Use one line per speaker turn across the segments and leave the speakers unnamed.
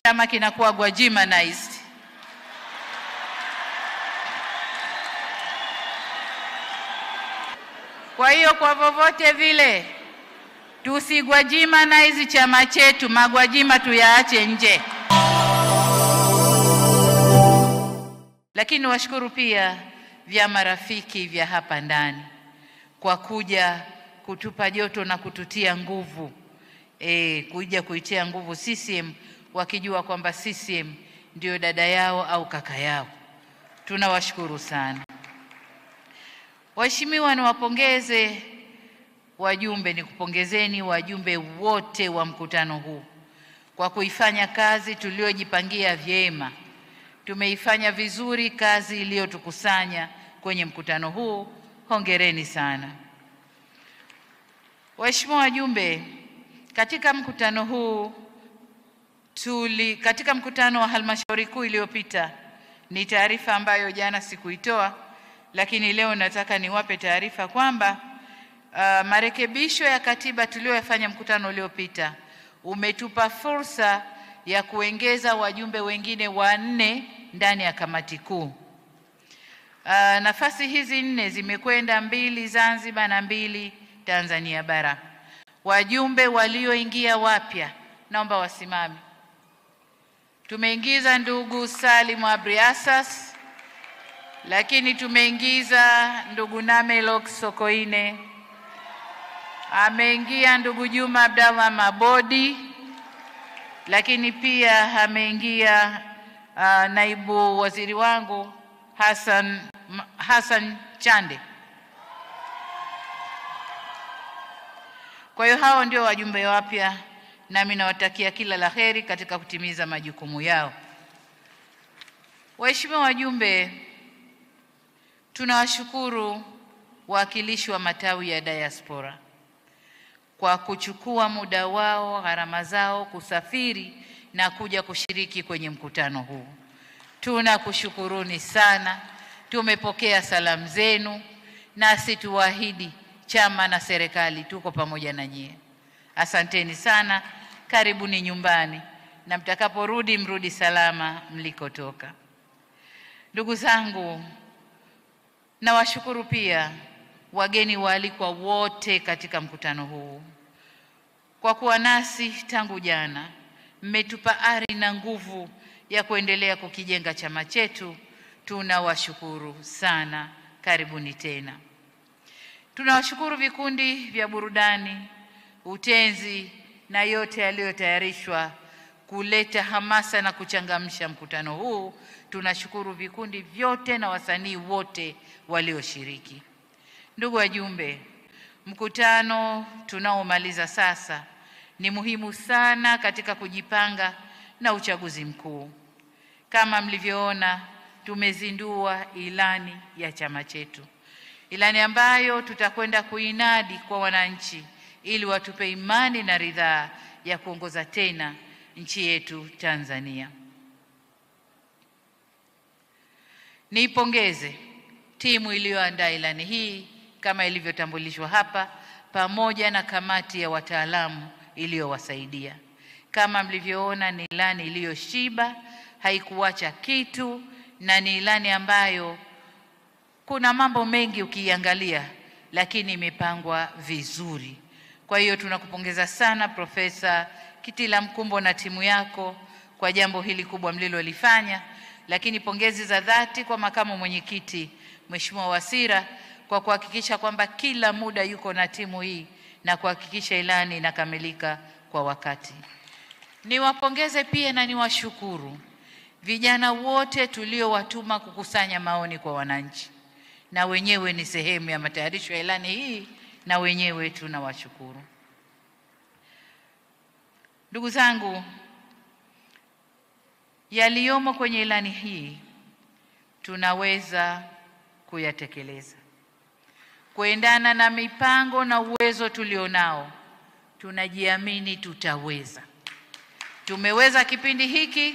chama kinakuwa Gwajimanized. Kwa hiyo kwa vovote vile tusigwajimanize chama chetu, magwajima tuyaache nje. Lakini washukuru pia vyama rafiki vya hapa ndani kwa kuja kutupa joto na kututia nguvu, kuja kuitia nguvu CCM, wakijua kwamba CCM ndio dada yao au kaka yao. Tunawashukuru sana. Waheshimiwa, niwapongeze wajumbe, nikupongezeni wajumbe wote wa mkutano huu kwa kuifanya kazi tuliojipangia vyema. Tumeifanya vizuri kazi iliyotukusanya kwenye mkutano huu. Hongereni sana. Waheshimiwa wajumbe, katika mkutano huu katika mkutano wa halmashauri kuu iliyopita, ni taarifa ambayo jana sikuitoa, lakini leo nataka niwape taarifa kwamba marekebisho ya katiba tuliyofanya mkutano uliopita umetupa fursa ya kuongeza wajumbe wengine 4 ndani ya kamati kuu. Nafasi hizi 4 zimekwenda 2 Zanzibar na 2 Tanzania bara. Wajumbe walioingia wapya naomba wasimame. Tumeingiza ndugu Salim Abriasas, lakini tumeingiza ndugu Namelok Sokoine, ameingia ndugu Juma Abdallah Mabodi, lakini pia ameingia naibu waziri wangu Hassan Chande. Kwa hiyo hao ndio wajumbe wapya, nami nawatakia kila laheri katika kutimiza majukumu yao. Waheshimiwa wajumbe, tunawashukuru wawakilishi wa matawi ya diaspora kwa kuchukua muda wao, gharama zao kusafiri na kuja kushiriki kwenye mkutano huu. Tunakushukuruni sana. Tumepokea salamu zenu, nasi tuwaahidi chama na serikali tuko pamoja na nyie. Asanteni sana. Karibuni nyumbani, na mtakaporudi mrudi salama mlikotoka. Ndugu zangu, nawashukuru pia wageni waalikwa wote katika mkutano huu kwa kuwa nasi tangu jana. Mmetupa ari na nguvu ya kuendelea kukijenga chama chetu. Tunawashukuru sana. Karibuni tena. Tunawashukuru vikundi vya burudani, utenzi na yote yaliyotayarishwa kuleta hamasa na kuchangamsha mkutano huu. Tunashukuru vikundi vyote na wasanii wote walioshiriki. Ndugu wajumbe, mkutano tunaomaliza sasa ni muhimu sana katika kujipanga na uchaguzi mkuu. Kama mlivyoona, tumezindua ilani ya chama chetu, ilani ambayo tutakwenda kuinadi kwa wananchi ili watupe imani na ridhaa ya kuongoza tena nchi yetu Tanzania. Niipongeze timu iliyoandaa ilani hii kama ilivyotambulishwa hapa, pamoja na kamati ya wataalamu iliyowasaidia. Kama mlivyoona, ni ilani iliyoshiba, haikuacha kitu, na ni ilani ambayo kuna mambo mengi ukiangalia, lakini imepangwa vizuri. Kwa hiyo tunakupongeza sana Profesa Kitila Mkumbo na timu yako kwa jambo hili kubwa mlilolifanya, lakini pongezi za dhati kwa makamu mwenyekiti Mheshimiwa Wasira kwa kuhakikisha kwamba kila muda yuko na timu hii na kuhakikisha ilani inakamilika kwa wakati. Niwapongeze pia na niwashukuru vijana wote tuliowatuma kukusanya maoni kwa wananchi, na wenyewe ni sehemu ya matayarisho ya ilani hii, na wenyewe tunawashukuru. Ndugu zangu, yaliyomo kwenye ilani hii tunaweza kuyatekeleza kuendana na mipango na uwezo tulionao. Tunajiamini tutaweza. Tumeweza kipindi hiki,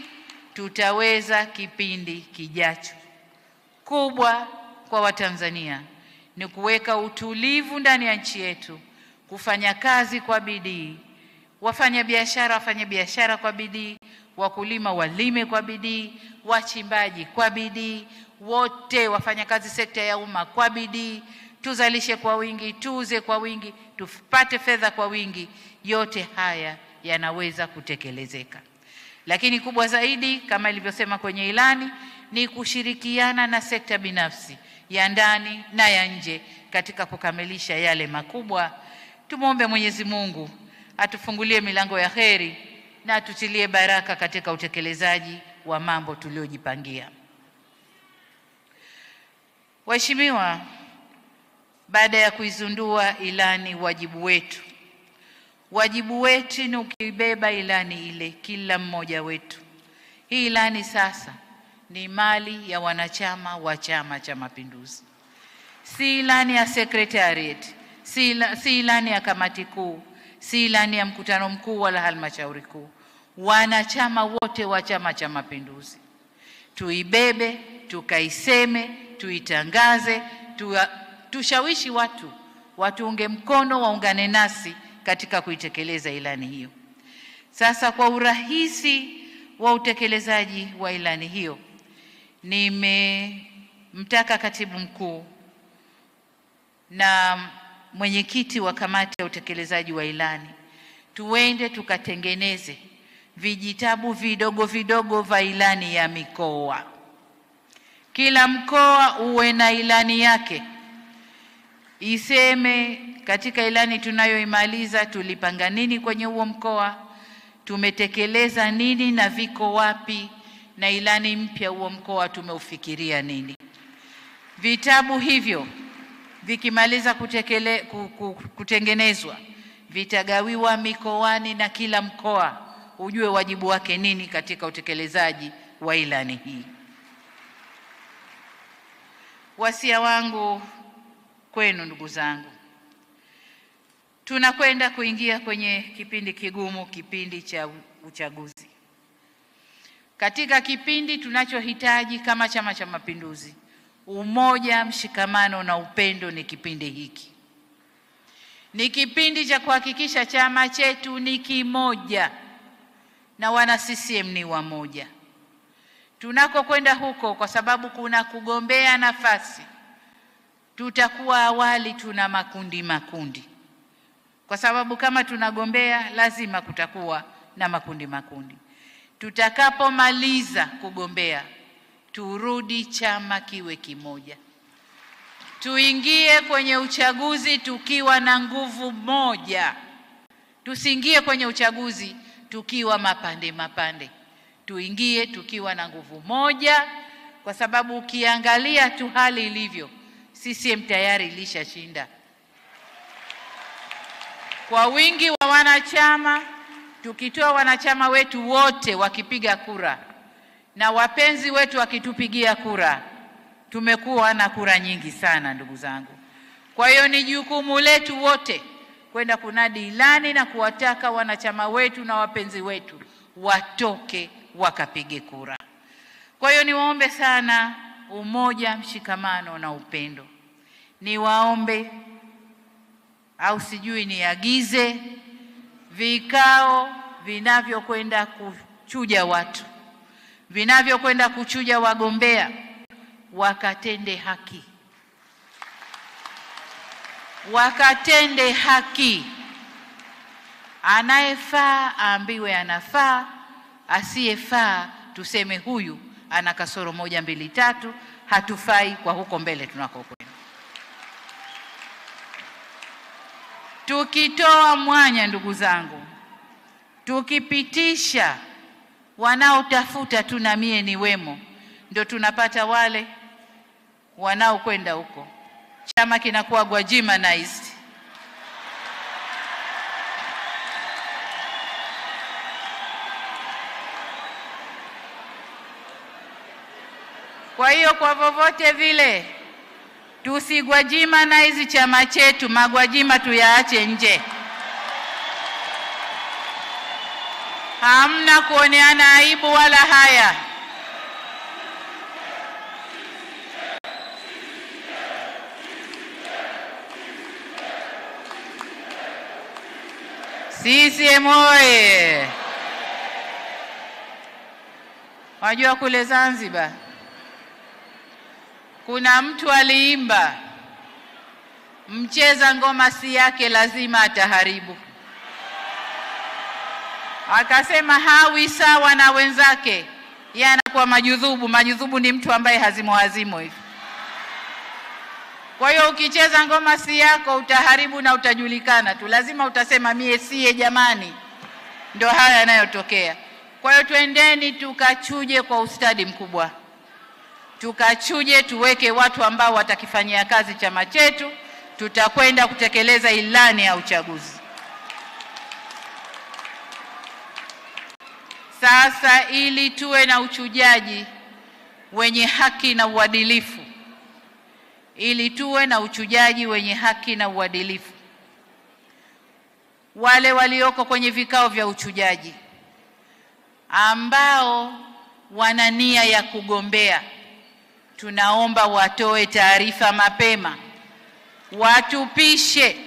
tutaweza kipindi kijacho. Kubwa kwa Watanzania ni kuweka utulivu ndani ya nchi yetu, kufanya kazi kwa bidii, wafanya biashara kwa bidii, wakulima walime kwa bidii, wachimbaji kwa bidii, wote wafanyakazi sekta ya umma kwa bidii, tuzalishe kwa wingi, tuuze kwa wingi, tupate fedha kwa wingi. Yote haya yanaweza kutekelezeka. Lakini kubwa zaidi, kama ilivyosema kwenye ilani, ni kushirikiana na sekta binafsi ya ndani na ya nje katika kukamilisha yale makubwa. Tumuombe Mwenyezi Mungu atufungulie milango ya kheri na atutilie baraka katika utekelezaji wa mambo tuliojipangia. Waheshimiwa, baada ya kuizundua ilani, wajibu wetu ni ukibeba ilani ile, kila mmoja wetu. Hii ilani sasa ni mali ya wanachama wa Chama cha Mapinduzi. Si ilani ya secretariat, si ilani ya kamati kuu, si ilani ya mkutano mkuu wala halmashauri kuu. Wanachama wote wa Chama cha Mapinduzi tuibebe, tukaiseme, tuitangaze, tushawishi watu watuunge mkono, waungane nasi katika kuitekeleza ilani hiyo. Sasa kwa urahisi wa utekelezaji wa ilani hiyo, nimemtaka katibu mkuu na mwenyekiti wa kamati ya utekelezaji wa ilani tuende tukatengeneze vijitabu vidogo vidogo vya ilani ya mikoa. Kila mkoa uwe na ilani yake, iseme katika ilani tunayoimaliza tulipanga nini kwenye huo mkoa, tumetekeleza nini na viko wapi, na ilani mpya huo mkoa tumeufikiria nini. Vitabu hivyo vikimaliza kutengenezwa, vitagawiwa mikoani na kila mkoa ujue wajibu wake nini katika utekelezaji wa ilani hii. Wasia wangu kwenu ndugu zangu, tunakwenda kuingia kwenye kipindi kigumu, kipindi cha uchaguzi. Katika kipindi tunachohitaji kama Chama cha Mapinduzi, umoja, mshikamano na upendo, ni kipindi hiki. Ni kipindi cha kuhakikisha chama chetu ni kimoja na wana CCM ni wamoja. Tunakokwenda huko, kwa sababu kuna kugombea nafasi, tutakuwa awali tuna makundi, kwa sababu kama tunagombea lazima kutakuwa na makundi. Tutakapomaliza kugombea, turudi chama kiwe kimoja, tuingie kwenye uchaguzi tukiwa na nguvu moja. Tusiingie kwenye uchaguzi tukiwa mapande, tuingie tukiwa na nguvu moja, kwa sababu ukiangalia tu hali ilivyo, CCM tayari ilishashinda kwa wingi wa wanachama. Tukitoa wanachama wetu wote wakipiga kura na wapenzi wetu wakitupigia kura, tumekuwa na kura nyingi sana ndugu zangu. Kwa hiyo ni jukumu letu wote kwenda kunadi ilani na kuwataka wanachama wetu na wapenzi wetu watoke wakapige kura. Kwa hiyo niwaombe sana umoja, mshikamano na upendo. Niwaombe au sijui niagize vikao vinavyokwenda kuchuja watu, vinavyokwenda kuchuja wagombea, wakatende haki. Anayefaa aambiwe anafaa, asiyefaa tuseme huyu ana kasoro 1, 2, 3, hatufai kwa huko mbele tunakokwenda. Tukitoa mwanya ndugu zangu, tukipitisha wanaotafuta tu na mie ni wemo, ndio tunapata wale wanaokwenda huko, chama kinakuwa Gwajimanized. Kwa hiyo kwa vovote vile tusigwajimanize chama chetu, magwajima tuyaache nje. Hamna kuoneana aibu wala haya. CCM oye! Wajua kule Zanzibar kuna mtu aliimba, mcheza ngoma si yake lazima ataharibu. Akasema hawi sawa na wenzake, yeye anakuwa majudhubu. Majudhubu ni mtu ambaye hazimo hivi. Kwa hiyo ukicheza ngoma si yako utaharibu na utajulikana tu, lazima utasema mie siye jamani. Ndio haya yanayotokea. Kwa hiyo twendeni tukachuje kwa ustadi mkubwa, tukachuje, tuweke watu ambao watakifanyia kazi chama chetu. Tutakwenda kutekeleza ilani ya uchaguzi. Sasa ili tuwe na uchujaji wenye haki na uadilifu, wale walioko kwenye vikao vya uchujaji ambao wana nia ya kugombea, tunaomba watoe taarifa mapema, watupishe.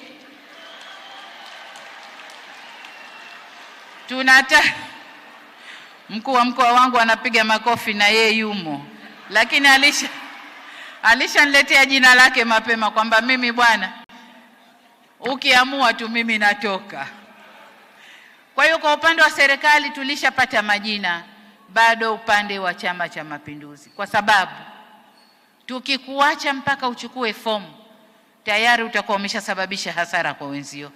Mkuu wa mkoa wangu anapiga makofi na yeye yumo, lakini alishaniletea jina lake mapema kwamba mimi bwana, ukiamua tu mimi natoka. Kwa hiyo kwa upande wa serikali tulishapata majina, bado upande wa Chama cha Mapinduzi, kwa sababu tukikuacha mpaka uchukue fomu tayari utakuwa umeshasababisha hasara kwa wenzio.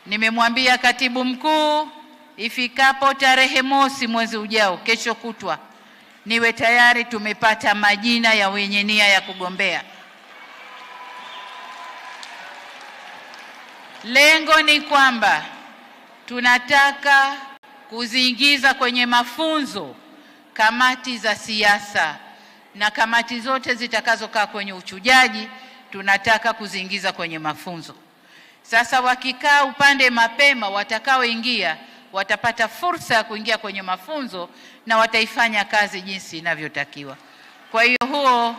Nimemwambia katibu mkuu ifikapo tarehe 1 mwezi ujao, kesho kutwa, niwe tayari tumepata majina ya wenye nia ya kugombea. Lengo ni kwamba tunataka kuziingiza kwenye mafunzo kamati za siasa, na kamati zote zitakazokaa kwenye uchujaji tunataka kuziingiza kwenye mafunzo. Sasa wakikaa upande mapema, watakaoingia watapata fursa ya kuingia kwenye mafunzo na wataifanya kazi jinsi inavyotakiwa. Kwa hiyo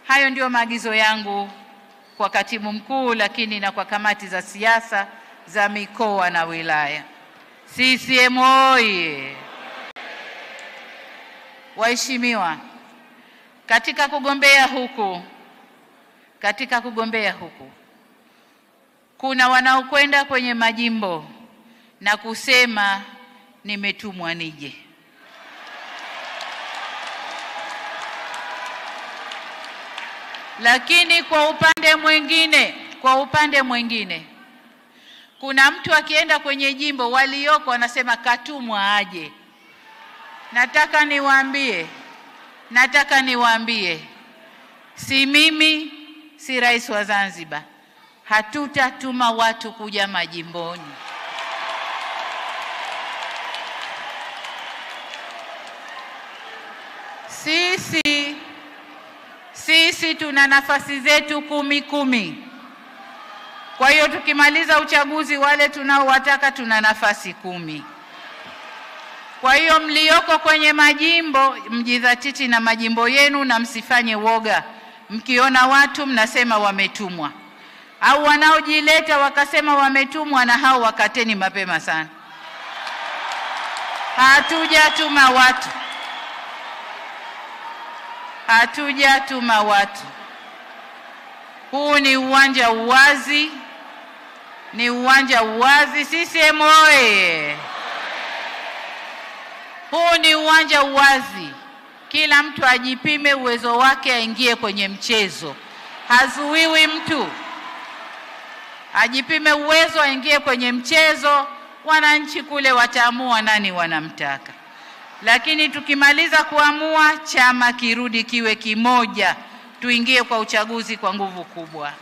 hayo ndio maagizo yangu kwa katibu mkuu, lakini na kwa kamati za siasa za mikoa na wilaya. CCM oyee! Waheshimiwa, katika kugombea huku kuna wanaokwenda kwenye majimbo na kusema nimetumwa nije. Lakini kwa upande mwingine kuna mtu akienda kwenye jimbo walioko wanasema katumwa aje. Nataka niwaambie, si mimi, si rais wa Zanzibar, hatutatuma watu kuja majimboni. Sisi tuna nafasi zetu 10. Kwa hiyo tukimaliza uchaguzi, wale tunaowataka tuna nafasi 10. Kwa hiyo mlioko kwenye majimbo mjidhatiti na majimbo yenu na msifanye woga. Mkiona watu mnasema wametumwa, au wanaojileta wakasema wametumwa, na hao wakateni mapema sana. Hatujatuma watu. Huu ni uwanja uwazi, CCM oye! Huu ni uwanja uwazi. Kila mtu ajipime uwezo wake, aingie kwenye mchezo. Hazuiwi mtu. Ajipime uwezo, aingie kwenye mchezo. Wananchi kule wataamua nani wanamtaka. Lakini tukimaliza kuamua, chama kirudi kiwe kimoja, tuingie kwa uchaguzi kwa nguvu kubwa.